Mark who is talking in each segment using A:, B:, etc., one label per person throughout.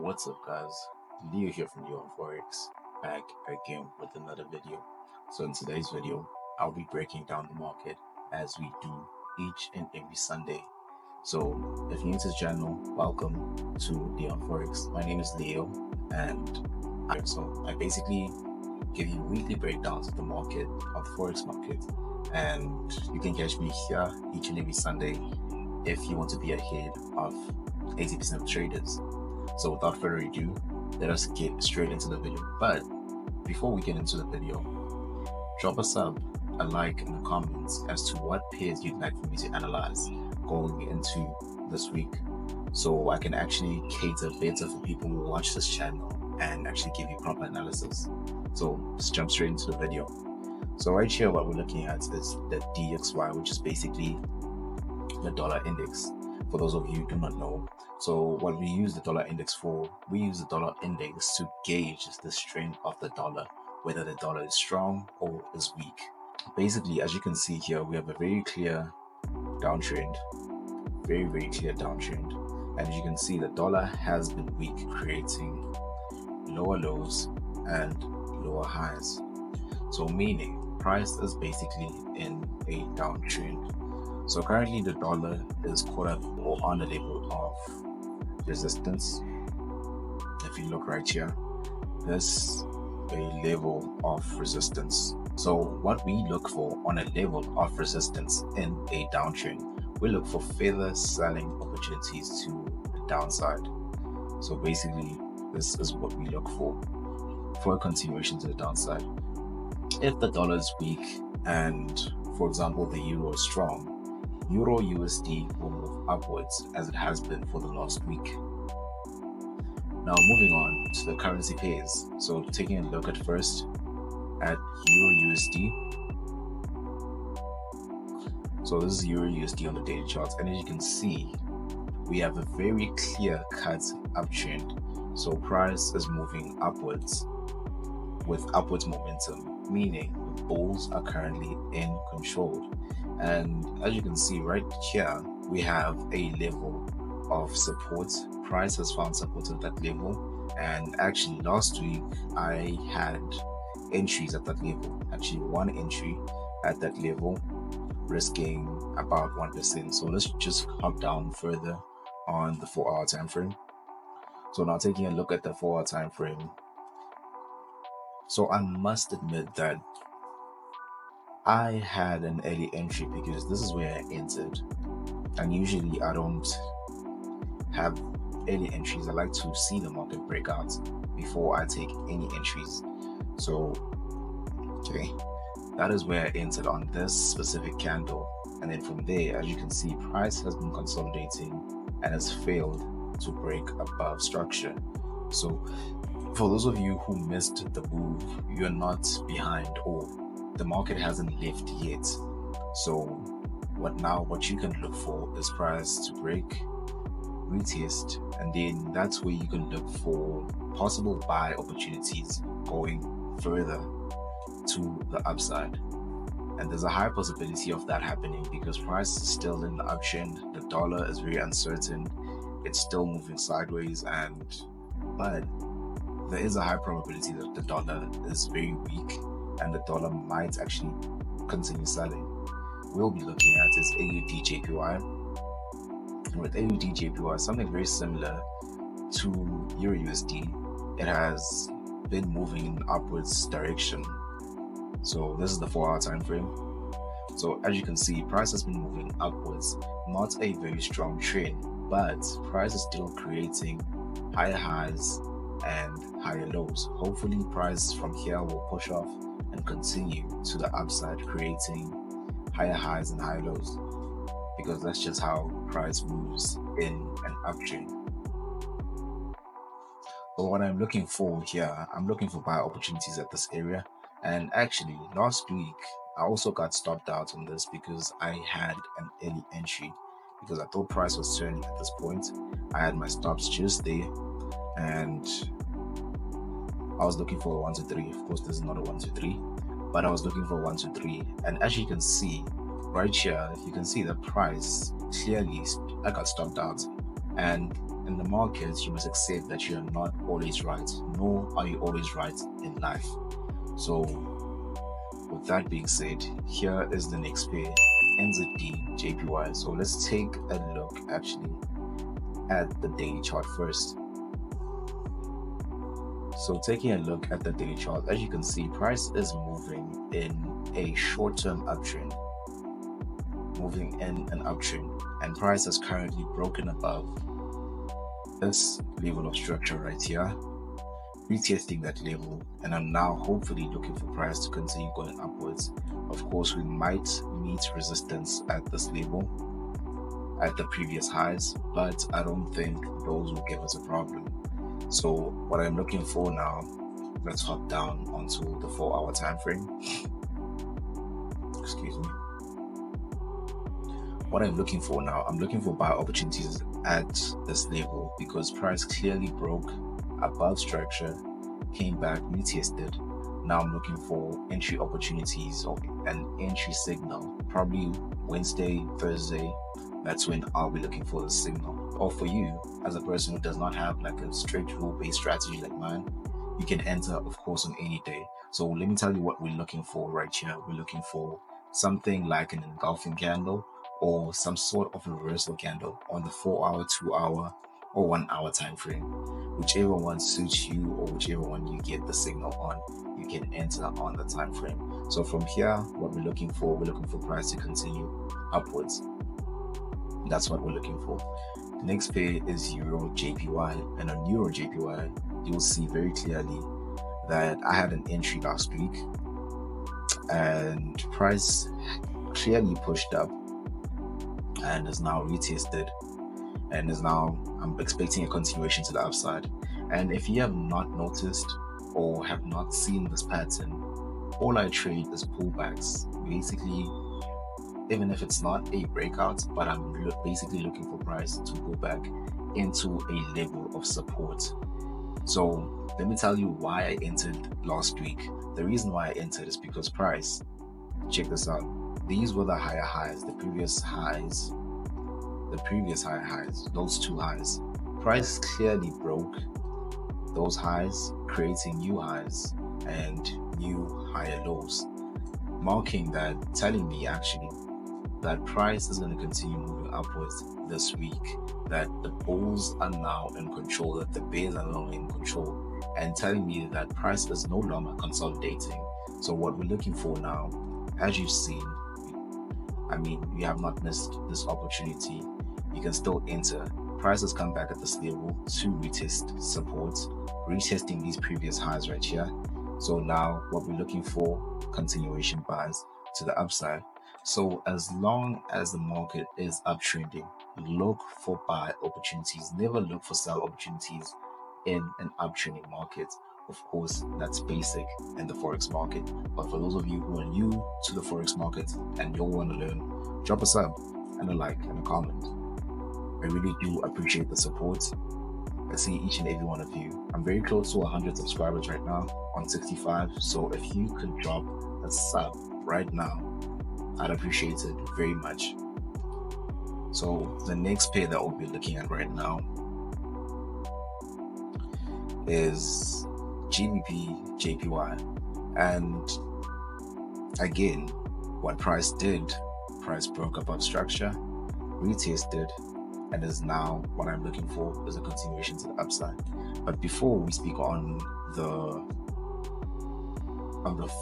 A: What's up, guys? Leo here from Leo on Forex, back again with another video. So in today's video, I'll be breaking down the market as we do each and every Sunday. So if you're new to the channel, welcome to Leo on Forex. My name is Leo, and I basically give you weekly breakdowns of the market, of the Forex market, and you can catch me here each and every Sunday if you want to be ahead of 80% of traders. So without further ado, let us get straight into the video. But before we get into the video, drop a sub, a like, and a comment as to what pairs you'd like for me to analyze going into this week, so I can actually cater better for people who watch this channel and actually give you proper analysis. So let's jump straight into the video. So right here, what we're looking at is the DXY, which is basically the dollar index. For those of you who do not know, so what we use the dollar index for, we use the dollar index to gauge the strength of the dollar, whether the dollar is strong or is weak. Basically, as you can see here, we have a very clear downtrend, very clear downtrend. And as you can see, the dollar has been weak, creating lower lows and lower highs. So meaning price is basically in a downtrend. So currently the dollar is caught up or on the level of resistance. If you look right here, this a level of resistance. So what we look for on a level of resistance in a downtrend, we look for further selling opportunities to the downside. So basically this is what we look for a continuation to the downside. If the dollar is weak and, for example, the euro is strong, EURUSD will move upwards as it has been for the last week. Now moving on to the currency pairs. So taking a look at first at EURUSD. So this is EURUSD on the daily charts, and as you can see, we have a very clear cut uptrend. So price is moving upwards with upwards momentum, meaning the bulls are currently in control. And as you can see right here, we have a level of support. Price has found support at that level, and actually last week I had entries at that level, actually one entry at that level, risking about 1%. So let's just hop down further on the 4-hour time frame. So now taking a look at the 4-hour time frame, so I must admit that I had an early entry because this is where I entered, and usually I don't have early entries. I like to see the market break out before I take any entries. So okay, that is where I entered on this specific candle, and then from there, as you can see, price has been consolidating and has failed to break above structure. So for those of you who missed the move, you're not behind, or the market hasn't left yet. So what you can look for is price to break, retest, and then that's where you can look for possible buy opportunities going further to the upside. And there's a high possibility of that happening because price is still in the uptrend. The dollar is very uncertain, it's still moving sideways, but there is a high probability that the dollar is very weak and the dollar might actually continue selling. We'll be looking at is AUDJPY. And with AUDJPY, something very similar to EURUSD, it has been moving in upwards direction. So this is the 4-hour time frame. So as you can see, price has been moving upwards, not a very strong trend, but price is still creating higher highs and higher lows. Hopefully price from here will push off and continue to the upside, creating higher highs and higher lows, because that's just how price moves in an uptrend. But what I'm looking for here, I'm looking for buy opportunities at this area. And actually last week I also got stopped out on this because I had an early entry, because I thought price was turning at this point. I had my stops just there, and I was looking for a 1 to 3. Of course, this is not a 1 to 3, but I was looking for a 1 to 3. And as you can see right here, you can see the price clearly, I got stopped out, and in the markets, you must accept that you are not always right, nor are you always right in life. So with that being said, here is the next pair, NZDJPY. So let's take a look actually at the daily chart first. So taking a look at the daily chart, as you can see, price is moving in a short-term uptrend, and price has currently broken above this level of structure right here, retesting that level, and I'm now hopefully looking for price to continue going upwards. Of course, we might meet resistance at this level, at the previous highs, but I don't think those will give us a problem. So what I'm looking for now, let's hop down onto the 4-hour time frame. Excuse me. What I'm looking for now, I'm looking for buy opportunities at this level because price clearly broke above structure, came back, retested. Now I'm looking for entry opportunities or an entry signal, probably Wednesday, Thursday. That's when I'll be looking for the signal. Or for you, as a person who does not have like a straight rule-based strategy like mine, you can enter, of course, on any day. So let me tell you what we're looking for right here. We're looking for something like an engulfing candle or some sort of a reversal candle on the 4-hour, 2-hour, or 1-hour time frame. Whichever one suits you or whichever one you get the signal on, you can enter on the time frame. So from here, what we're looking for price to continue upwards. That's what we're looking for. The next pair is EURUSD, and on EURUSD, you'll see very clearly that I had an entry last week, and price clearly pushed up and is now retested, and is now, I'm expecting a continuation to the upside. And if you have not noticed or have not seen this pattern, all I trade is pullbacks. Basically, even if it's not a breakout, but I'm basically looking for price to go back into a level of support. So let me tell you why I entered last week. The reason why I entered is because price, check this out, these were the higher highs, the previous higher highs, those two highs. Price clearly broke those highs, creating new highs and new higher lows, marking that, telling me actually that price is going to continue moving upwards this week, that the bulls are now in control, that the bears are now in control, and telling me that price is no longer consolidating. So what we're looking for now, as you've seen, I mean, you have not missed this opportunity. You can still enter. Price has come back at this level to retest support, retesting these previous highs right here. So now what we're looking for, continuation buys to the upside. So as long as the market is uptrending, look for buy opportunities. Never look for sell opportunities in an uptrending market. Of course, that's basic in the Forex market. But for those of you who are new to the Forex market and you'll want to learn, drop a sub and a like and a comment. I really do appreciate the support. I see each and every one of you. I'm very close to 100 subscribers right now, on 65. So if you could drop a sub right now, I'd appreciate it very much. So the next pair that we'll be looking at right now is GBPUSD. And again, what price did, price broke above structure, retested, and is now, what I'm looking for is a continuation to the upside. But before we speak on the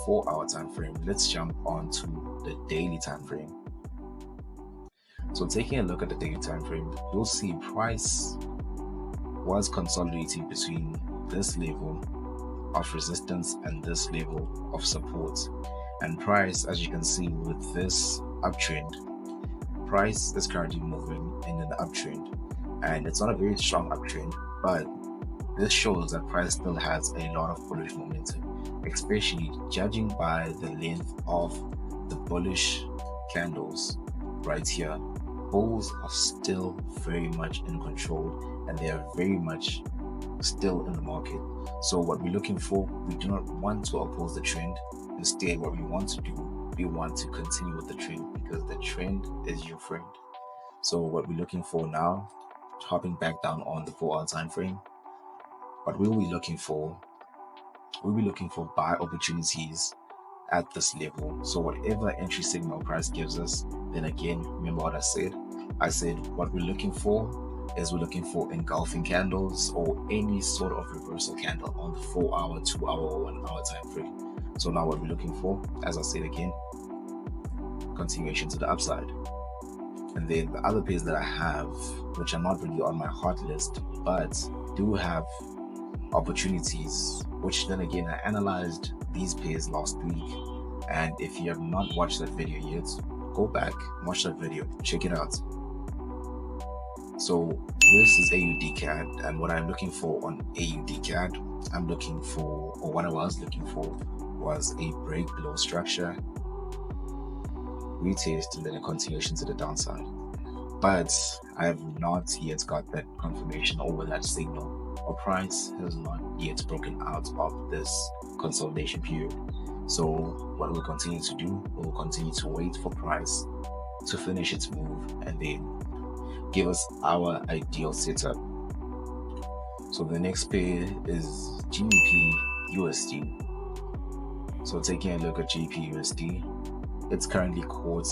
A: 4-hour time frame, let's jump onto the daily time frame. So taking a look at the daily time frame, you'll see price was consolidating between this level of resistance and this level of support. And price, as you can see with this uptrend, price is currently moving in an uptrend, and it's not a very strong uptrend, but this shows that price still has a lot of bullish momentum, especially judging by the length of the bullish candles right here. Bulls are still very much in control, and they are very much still in the market. So what we're looking for, we do not want to oppose the trend. Instead, what we want to do, we want to continue with the trend, because the trend is your friend. So what we're looking for now, hopping back down on the 4-hour time frame, what we'll be looking for buy opportunities at this level. So whatever entry signal price gives us, then again, remember what I said what we're looking for engulfing candles or any sort of reversal candle on the 4-hour, 2-hour, or 1-hour time frame. So now what we're looking for, as I said again, continuation to the upside. And then the other pairs that I have, which are not really on my hot list, but do have opportunities, which then again, I analyzed these pairs last week. And if you have not watched that video yet, go back, watch that video, check it out. So this is AUDCAD, and what I'm looking for on AUDCAD, what I was looking for was a break below structure, retest, and then a continuation to the downside. But I have not yet got that confirmation over that signal, or price has not yet broken out of this consolidation period. So what we'll continue to do, we'll continue to wait for price to finish its move and then give us our ideal setup. So the next pair is GBPUSD. So taking a look at GBPUSD, it's currently caught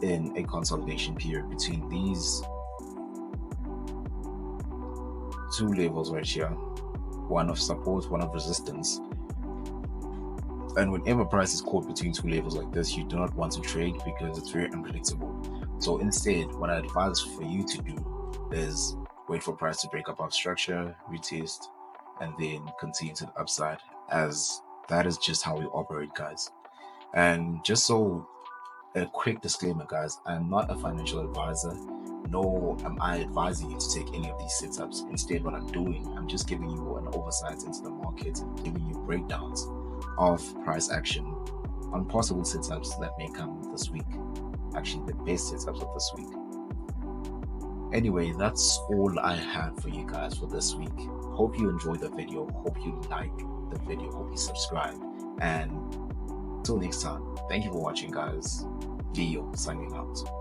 A: in a consolidation period between these two levels right here, one of support, one of resistance. And whenever price is caught between two levels like this, you do not want to trade because it's very unpredictable. So instead, what I advise for you to do is wait for price to break up our structure, retest, and then continue to the upside, as that is just how we operate, guys. And just so a quick disclaimer, guys, I'm not a financial advisor, nor am I advising you to take any of these setups. Instead, what I'm doing, I'm just giving you an oversight into the market and giving you breakdowns of price action on possible setups that may come this week. Actually, the best setups of this week. Anyway, that's all I have for you guys for this week. Hope you enjoyed the video, hope you like the video, hope you subscribe, and until next time, thank you for watching, guys. Leo signing out.